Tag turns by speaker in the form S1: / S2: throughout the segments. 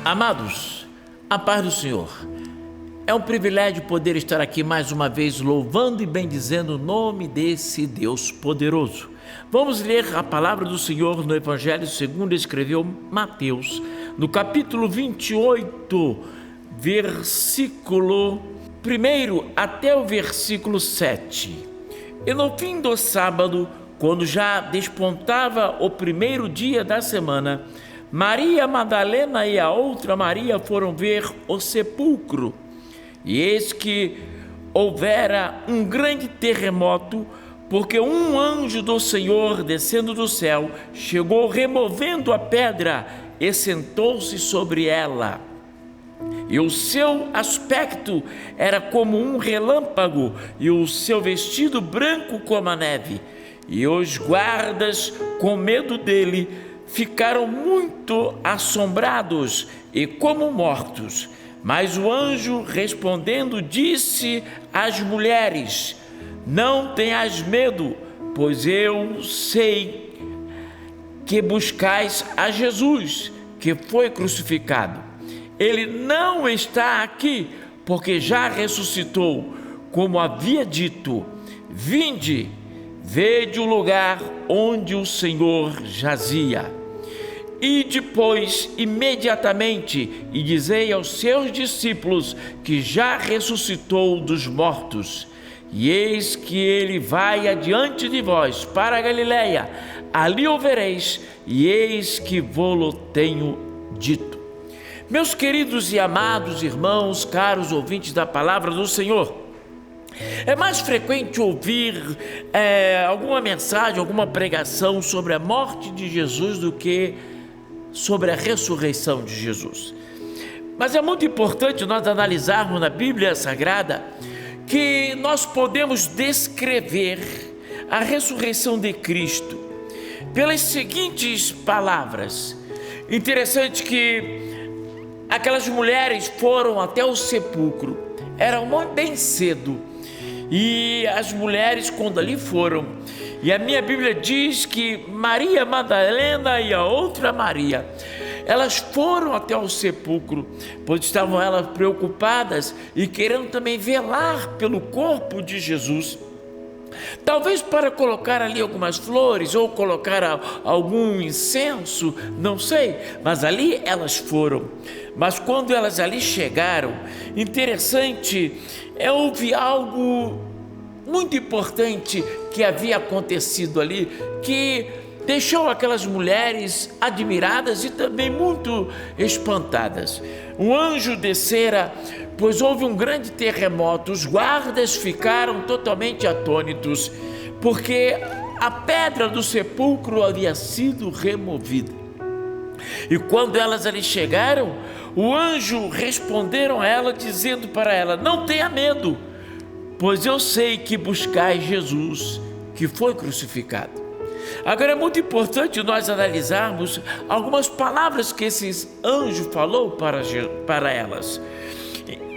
S1: Amados, a paz do Senhor. É um privilégio poder estar aqui mais uma vez louvando e bendizendo o nome desse Deus poderoso. Vamos ler a palavra do Senhor no Evangelho segundo escreveu Mateus, no capítulo 28, versículo 1 até o versículo 7. E no fim do sábado, quando já despontava o primeiro dia da semana, Maria Madalena e a outra Maria foram ver o sepulcro. E eis que houvera um grande terremoto, porque um anjo do Senhor, descendo do céu, chegou removendo a pedra e sentou-se sobre ela. E o seu aspecto era como um relâmpago, e o seu vestido branco como a neve. E os guardas, com medo dele, ficaram muito assombrados e como mortos. Mas o anjo, respondendo, disse às mulheres: não tenhas medo, pois eu sei que buscais a Jesus, que foi crucificado. Ele não está aqui, porque já ressuscitou, como havia dito. Vinde, vede o lugar onde o Senhor jazia. E depois, imediatamente, e dizei aos seus discípulos que já ressuscitou dos mortos. E eis que ele vai adiante de vós para a Galileia, ali o vereis, e eis que vô-lo tenho dito. Meus queridos e amados irmãos, caros ouvintes da palavra do Senhor, é mais frequente ouvir alguma mensagem, alguma pregação sobre a morte de Jesus do que sobre a ressurreição de Jesus. Mas é muito importante nós analisarmos na Bíblia Sagrada que nós podemos descrever a ressurreição de Cristo pelas seguintes palavras. Interessante que aquelas mulheres foram até o sepulcro, era bem cedo, e as mulheres quando ali foram, e a minha Bíblia diz que Maria Madalena e a outra Maria, elas foram até o sepulcro, pois estavam elas preocupadas e querendo também velar pelo corpo de Jesus. Talvez para colocar ali algumas flores ou colocar algum incenso, não sei, mas ali elas foram. Mas quando elas ali chegaram, interessante, houve algo muito importante que havia acontecido ali, que deixou aquelas mulheres admiradas e também muito espantadas. Um anjo descera, pois houve um grande terremoto, os guardas ficaram totalmente atônitos, porque a pedra do sepulcro havia sido removida. E quando elas ali chegaram, o anjo responderam a ela, dizendo para ela: não tenha medo, pois eu sei que buscais Jesus, que foi crucificado. Agora é muito importante nós analisarmos algumas palavras que esse anjo falou para elas.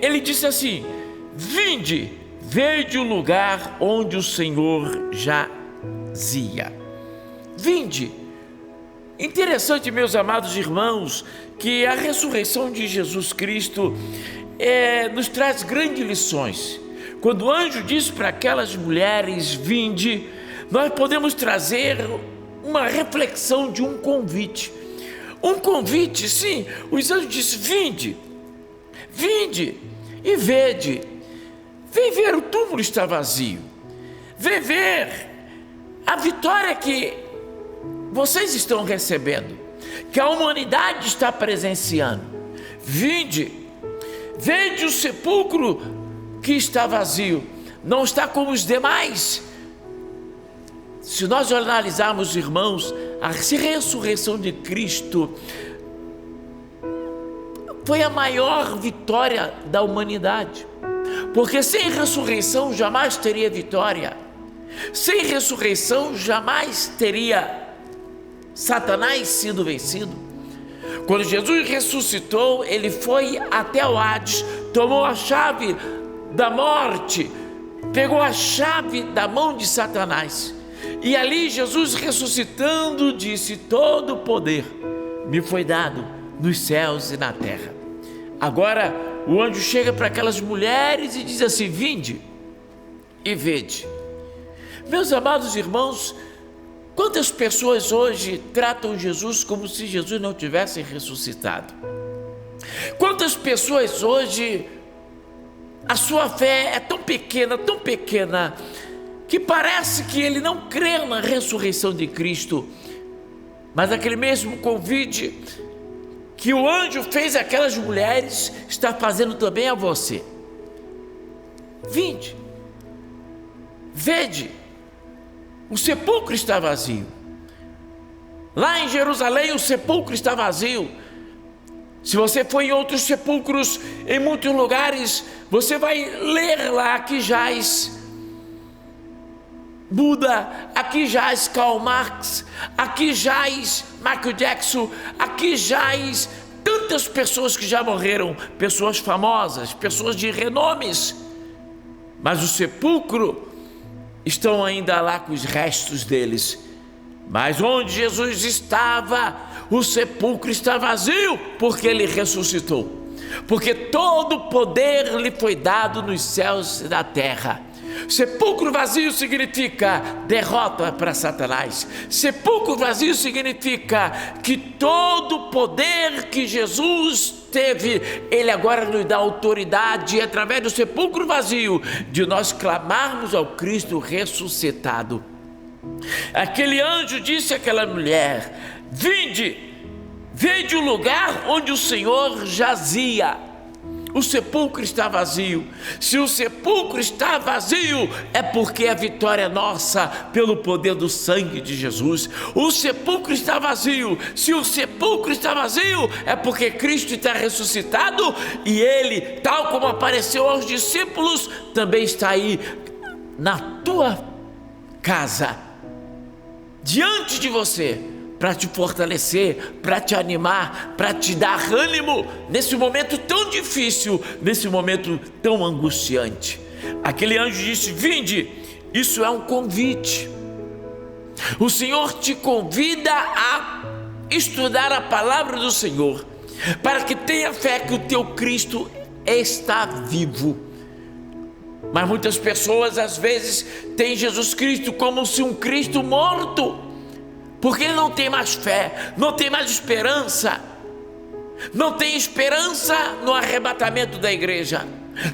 S1: Ele disse assim: vinde, vede o lugar onde o Senhor jazia. Vinde. Interessante, meus amados irmãos, que a ressurreição de Jesus Cristo nos traz grandes lições. Quando o anjo disse para aquelas mulheres: vinde, nós podemos trazer uma reflexão de um convite. Um convite, sim. Os anjos disseram: vinde e vede. Vem ver, o túmulo está vazio. Vem ver a vitória que vocês estão recebendo, que a humanidade está presenciando. Vinde, vede o sepulcro que está vazio, não está como os demais. Se nós analisarmos, irmãos, a ressurreição de Cristo foi a maior vitória da humanidade, porque sem ressurreição jamais teria vitória, sem ressurreição jamais teria Satanás sido vencido. Quando Jesus ressuscitou, ele foi até o Hades, tomou a chave da morte, pegou a chave da mão de Satanás, e ali Jesus ressuscitando disse: todo o poder me foi dado nos céus e na terra. Agora o anjo chega para aquelas mulheres e diz assim: vinde e vede. Meus amados irmãos, quantas pessoas hoje tratam Jesus como se Jesus não tivesse ressuscitado? Quantas pessoas hoje a sua fé é tão pequena, que parece que ele não crê na ressurreição de Cristo. Mas aquele mesmo convite que o anjo fez àquelas mulheres está fazendo também a você. Vinde, vede, o sepulcro está vazio. Lá em Jerusalém o sepulcro está vazio. Se você for em outros sepulcros, em muitos lugares, você vai ler lá que jaz Buda, aqui jaz Karl Marx, aqui jaz Michael Jackson, aqui jaz tantas pessoas que já morreram, pessoas famosas, pessoas de renomes, mas o sepulcro estão ainda lá com os restos deles. Mas onde Jesus estava, o sepulcro está vazio, porque ele ressuscitou, porque todo o poder lhe foi dado nos céus e na terra. Sepulcro vazio significa derrota para Satanás. Sepulcro vazio significa que todo o poder que Jesus teve, ele agora nos dá autoridade, através do sepulcro vazio, de nós clamarmos ao Cristo ressuscitado. Aquele anjo disse àquela mulher: vinde, vede o lugar onde o Senhor jazia. O sepulcro está vazio. Se o sepulcro está vazio, é porque a vitória é nossa pelo poder do sangue de Jesus. O sepulcro está vazio. Se o sepulcro está vazio, é porque Cristo está ressuscitado, e ele, tal como apareceu aos discípulos, também está aí na tua casa, diante de você, para te fortalecer, para te animar, para te dar ânimo nesse momento tão difícil, nesse momento tão angustiante. Aquele anjo disse: vinde. Isso é um convite. O Senhor te convida a estudar a palavra do Senhor, para que tenha fé que o teu Cristo está vivo. Mas muitas pessoas às vezes têm Jesus Cristo como se um Cristo morto, porque ele não tem mais fé, não tem mais esperança, não tem esperança no arrebatamento da igreja,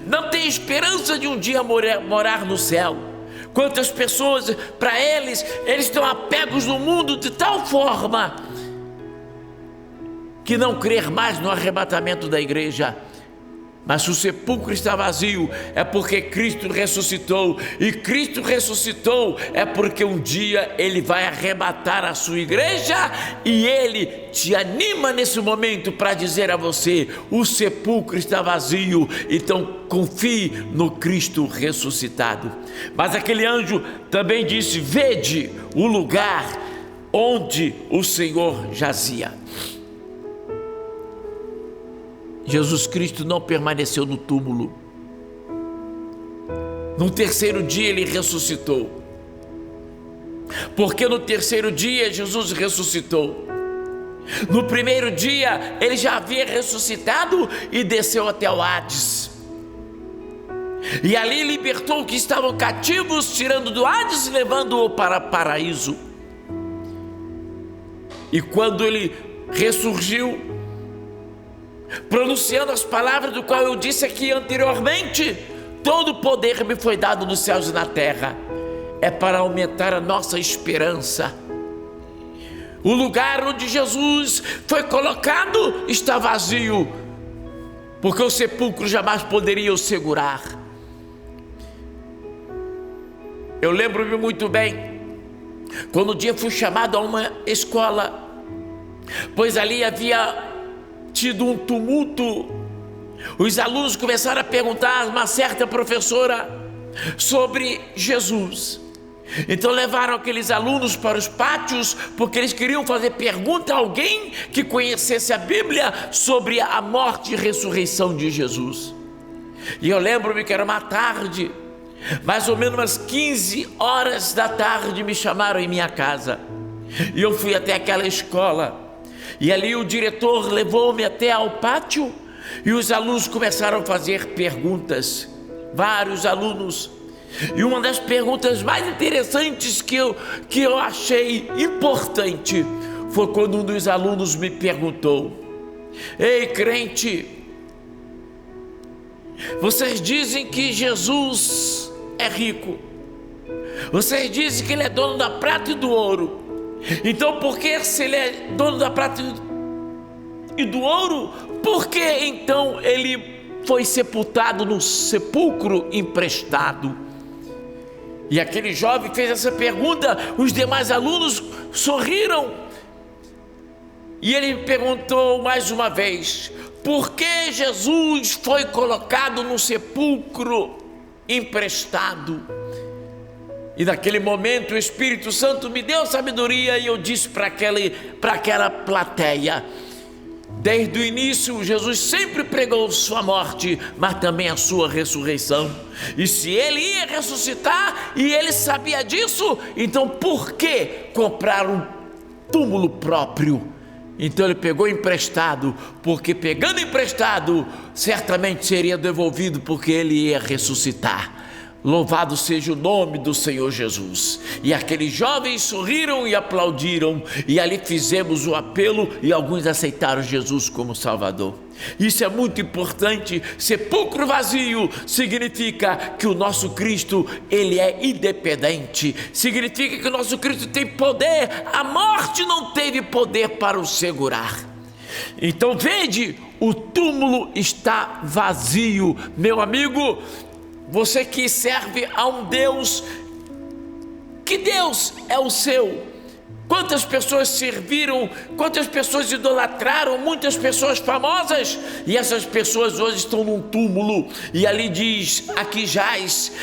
S1: não tem esperança de um dia morar no céu. Quantas pessoas, para eles estão apegos no mundo de tal forma que não crer mais no arrebatamento da igreja. Mas se o sepulcro está vazio, é porque Cristo ressuscitou. E Cristo ressuscitou é porque um dia ele vai arrebatar a sua igreja. E ele te anima nesse momento para dizer a você: o sepulcro está vazio, então confie no Cristo ressuscitado. Mas aquele anjo também disse: vede o lugar onde o Senhor jazia. Jesus Cristo não permaneceu no túmulo. No terceiro dia ele ressuscitou. Porque no terceiro dia Jesus ressuscitou. No primeiro dia ele já havia ressuscitado e desceu até o Hades. E ali libertou os que estavam cativos, tirando do Hades e levando-o para o paraíso. E quando ele ressurgiu, pronunciando as palavras do qual eu disse aqui anteriormente: todo o poder me foi dado nos céus e na terra. É para aumentar a nossa esperança. O lugar onde Jesus foi colocado está vazio, porque o sepulcro jamais poderia o segurar. Eu lembro-me muito bem, quando um dia fui chamado a uma escola, pois ali havia tido um tumulto. Os alunos começaram a perguntar a uma certa professora sobre Jesus. Então levaram aqueles alunos para os pátios, porque eles queriam fazer pergunta a alguém que conhecesse a Bíblia sobre a morte e ressurreição de Jesus. E eu lembro-me que era uma tarde, mais ou menos umas 15 horas da tarde, me chamaram em minha casa. E eu fui até aquela escola. E ali o diretor levou-me até ao pátio e os alunos começaram a fazer perguntas, vários alunos. E uma das perguntas mais interessantes que eu achei importante foi quando um dos alunos me perguntou: ei, crente, vocês dizem que Jesus é rico, vocês dizem que ele é dono da prata e do ouro, então por que, se ele é dono da prata e do ouro, por que então ele foi sepultado no sepulcro emprestado? E aquele jovem fez essa pergunta, os demais alunos sorriram. E ele perguntou mais uma vez: por que Jesus foi colocado no sepulcro emprestado? E naquele momento o Espírito Santo me deu sabedoria e eu disse para aquela plateia: desde o início, Jesus sempre pregou sua morte, mas também a sua ressurreição. E se ele ia ressuscitar e ele sabia disso, então por que comprar um túmulo próprio? Então ele pegou emprestado, porque pegando emprestado, certamente seria devolvido, porque ele ia ressuscitar. Louvado seja o nome do Senhor Jesus. E aqueles jovens sorriram e aplaudiram, e ali fizemos o apelo e alguns aceitaram Jesus como Salvador. Isso é muito importante. Sepulcro vazio significa que o nosso Cristo, ele é independente, significa que o nosso Cristo tem poder, a morte não teve poder para o segurar. Então vede, o túmulo está vazio, meu amigo. Você que serve a um Deus, que Deus é o seu? Quantas pessoas serviram, quantas pessoas idolatraram, muitas pessoas famosas, e essas pessoas hoje estão num túmulo, e ali diz: aqui jaz,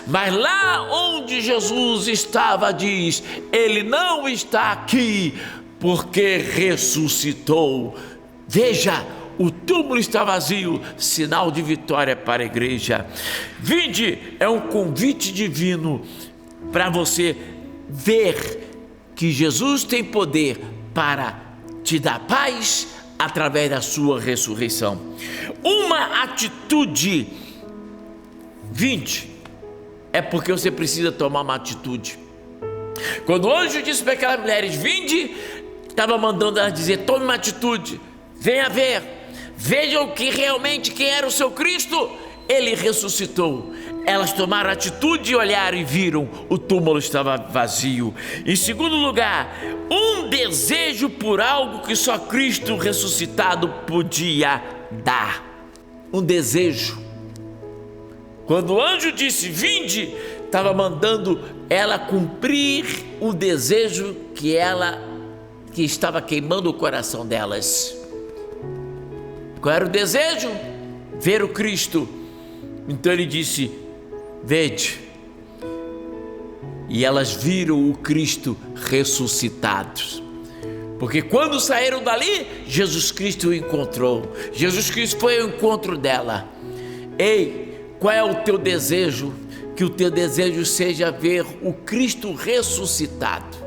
S1: mas lá onde Jesus estava diz: ele não está aqui, porque ressuscitou. Veja, o túmulo está vazio, sinal de vitória para a igreja. Vinde é um convite divino para você ver que Jesus tem poder para te dar paz através da sua ressurreição. Uma atitude, vinde, é porque você precisa tomar uma atitude. Quando o anjo disse para aquelas mulheres: vinde, estava mandando elas dizer: tome uma atitude, venha ver, vejam que realmente quem era o seu Cristo, ele ressuscitou. Elas tomaram atitude e olharam e viram, o túmulo estava vazio. Em segundo lugar, um desejo por algo que só Cristo ressuscitado podia dar. Um desejo. Quando o anjo disse: vinde, estava mandando ela cumprir um desejo que estava queimando o coração delas. Qual era o desejo? Ver o Cristo. Então ele disse: vede. E elas viram o Cristo ressuscitado. Porque quando saíram dali, Jesus Cristo o encontrou. Jesus Cristo foi ao encontro dela. Ei, qual é o teu desejo? Que o teu desejo seja ver o Cristo ressuscitado.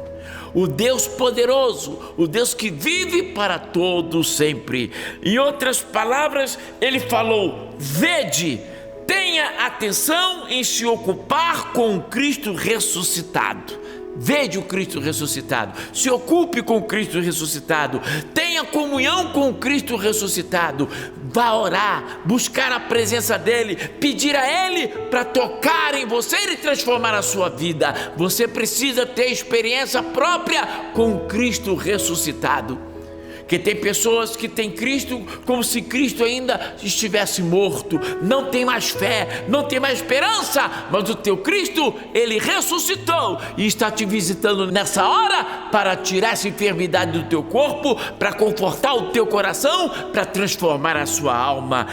S1: O Deus poderoso, o Deus que vive para todo sempre. Em outras palavras, ele falou: vede, tenha atenção em se ocupar com o Cristo ressuscitado. Vede o Cristo ressuscitado, se ocupe com o Cristo ressuscitado, tenha comunhão com o Cristo ressuscitado. Vá orar, buscar a presença dele, pedir a ele para tocar em você e transformar a sua vida. Você precisa ter experiência própria com o Cristo ressuscitado. Que tem pessoas que têm Cristo como se Cristo ainda estivesse morto, não tem mais fé, não tem mais esperança, mas o teu Cristo, ele ressuscitou e está te visitando nessa hora para tirar essa enfermidade do teu corpo, para confortar o teu coração, para transformar a sua alma.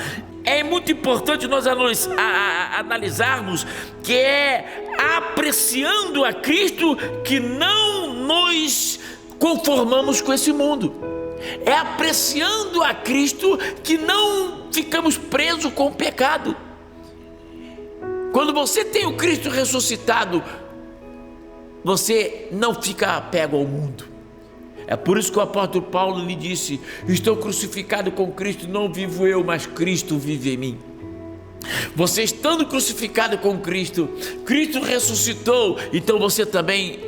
S1: É muito importante nós analisarmos que é apreciando a Cristo que não nos conformamos com esse mundo. É apreciando a Cristo que não ficamos presos com o pecado. Quando você tem o Cristo ressuscitado, você não fica apego ao mundo. É por isso que o apóstolo Paulo lhe disse: estou crucificado com Cristo, não vivo eu, mas Cristo vive em mim. Você estando crucificado com Cristo, Cristo ressuscitou, então você também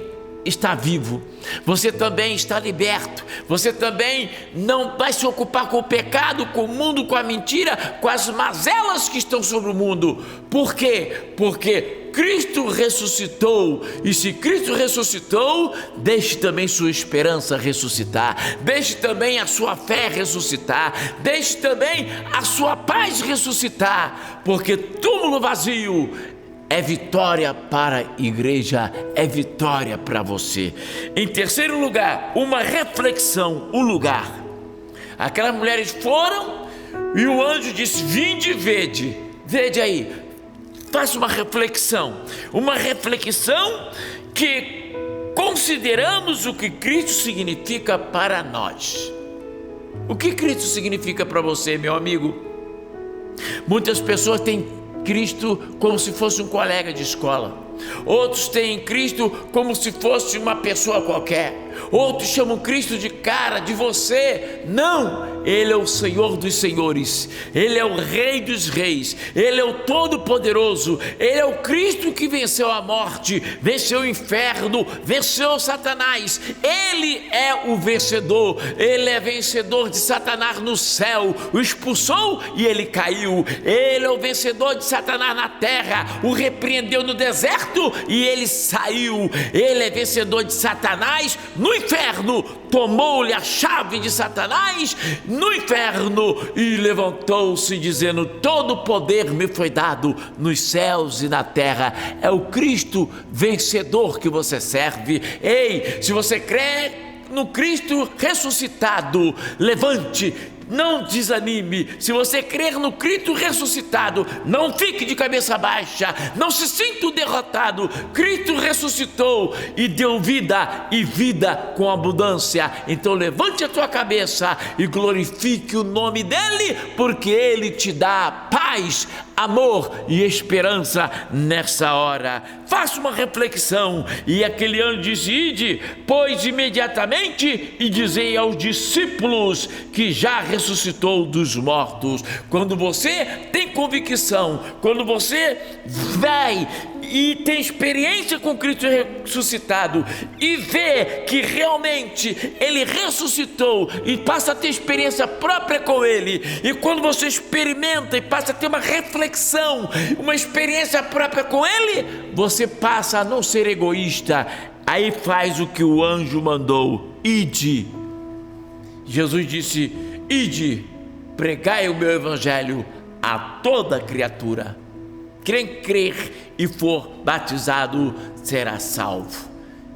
S1: está vivo, você também está liberto, você também não vai se ocupar com o pecado, com o mundo, com a mentira, com as mazelas que estão sobre o mundo. Por quê? Porque Cristo ressuscitou, e se Cristo ressuscitou, deixe também sua esperança ressuscitar, deixe também a sua fé ressuscitar, deixe também a sua paz ressuscitar, porque túmulo vazio é vitória para a igreja, é vitória para você. Em terceiro lugar, uma reflexão, o lugar. Aquelas mulheres foram e o anjo disse: vinde e vede. Vede aí, faça uma reflexão que consideramos o que Cristo significa para nós. O que Cristo significa para você, meu amigo? Muitas pessoas têm Cristo como se fosse um colega de escola, outros têm Cristo como se fosse uma pessoa qualquer, outros chamam Cristo de cara, de você. Não, Ele é o Senhor dos senhores, Ele é o Rei dos reis, Ele é o Todo-Poderoso, Ele é o Cristo que venceu a morte, venceu o inferno, venceu Satanás. Ele é o vencedor, Ele é vencedor de Satanás no céu, o expulsou e ele caiu. Ele é o vencedor de Satanás na terra, o repreendeu no deserto e ele saiu. Ele é vencedor de Satanás no inferno, tomou-lhe a chave de Satanás no inferno e levantou-se dizendo: todo poder me foi dado nos céus e na terra. É o Cristo vencedor que você serve. Ei, se você crê no Cristo ressuscitado, levante, não desanime. Se você crer no Cristo ressuscitado, não fique de cabeça baixa, não se sinta derrotado. Cristo ressuscitou e deu vida, e vida com abundância. Então levante a tua cabeça e glorifique o nome dele, porque ele te dá paz, amor e esperança nessa hora. Faça uma reflexão. E aquele anjo disse: ide, pois imediatamente, e dizei aos discípulos que já ressuscitou dos mortos. Quando você tem convicção, quando você vai e tem experiência com Cristo ressuscitado e vê que realmente Ele ressuscitou e passa a ter experiência própria com Ele, e quando você experimenta e passa a ter uma reflexão, uma experiência própria com Ele, você passa a não ser egoísta. Aí faz o que o anjo mandou: ide. Jesus disse: ide, pregai o meu evangelho a toda criatura. Quem crer e for batizado será salvo.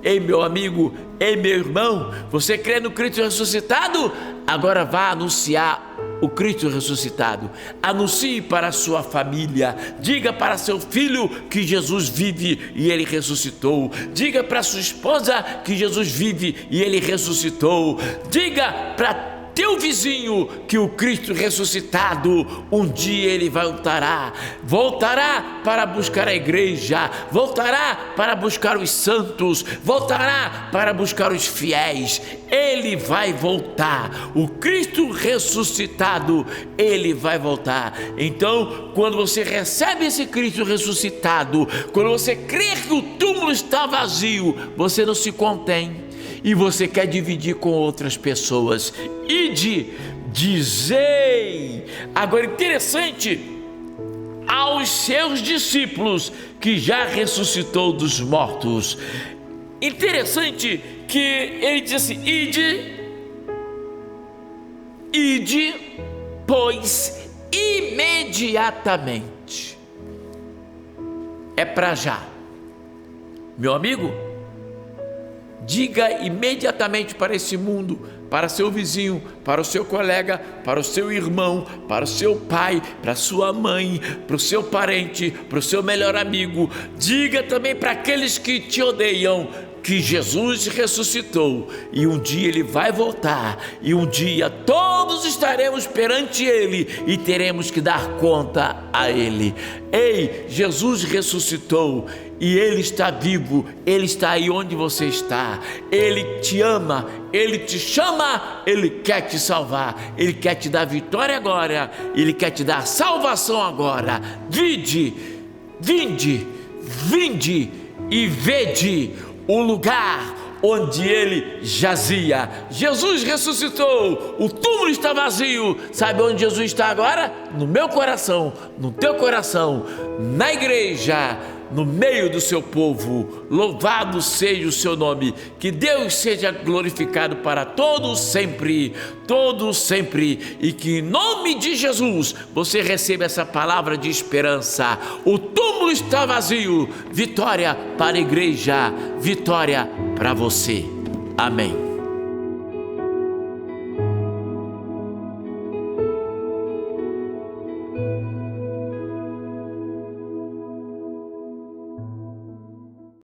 S1: Ei, meu amigo, ei, meu irmão, você crê no Cristo ressuscitado? Agora vá anunciar o Cristo ressuscitado. Anuncie para a sua família, diga para seu filho que Jesus vive e ele ressuscitou. Diga para sua esposa que Jesus vive e ele ressuscitou. Diga para teu vizinho que o Cristo ressuscitado, um dia ele voltará para buscar a igreja, voltará para buscar os santos, voltará para buscar os fiéis. Ele vai voltar, o Cristo ressuscitado, ele vai voltar. Então, quando você recebe esse Cristo ressuscitado, quando você crê que o túmulo está vazio, você não se contém e você quer dividir com outras pessoas. Ide, dizei. Agora, interessante, aos seus discípulos que já ressuscitou dos mortos. Interessante que ele diz assim: ide, pois imediatamente. É para já. Meu amigo, diga imediatamente para esse mundo, para seu vizinho, para o seu colega, para o seu irmão, para o seu pai, para a sua mãe, para o seu parente, para o seu melhor amigo. Diga também para aqueles que te odeiam que Jesus ressuscitou e um dia ele vai voltar, e um dia todos estaremos perante ele e teremos que dar conta a ele. Ei, Jesus ressuscitou e Ele está vivo, Ele está aí onde você está, Ele te ama, Ele te chama, Ele quer te salvar, Ele quer te dar vitória agora, Ele quer te dar salvação agora. Vinde e vede o lugar onde Ele jazia. Jesus ressuscitou, o túmulo está vazio. Sabe onde Jesus está agora? No meu coração, no teu coração, na igreja, no meio do seu povo. Louvado seja o seu nome, que Deus seja glorificado para todos sempre, e que em nome de Jesus você receba essa palavra de esperança. O túmulo está vazio, vitória para a igreja, vitória para você. Amém.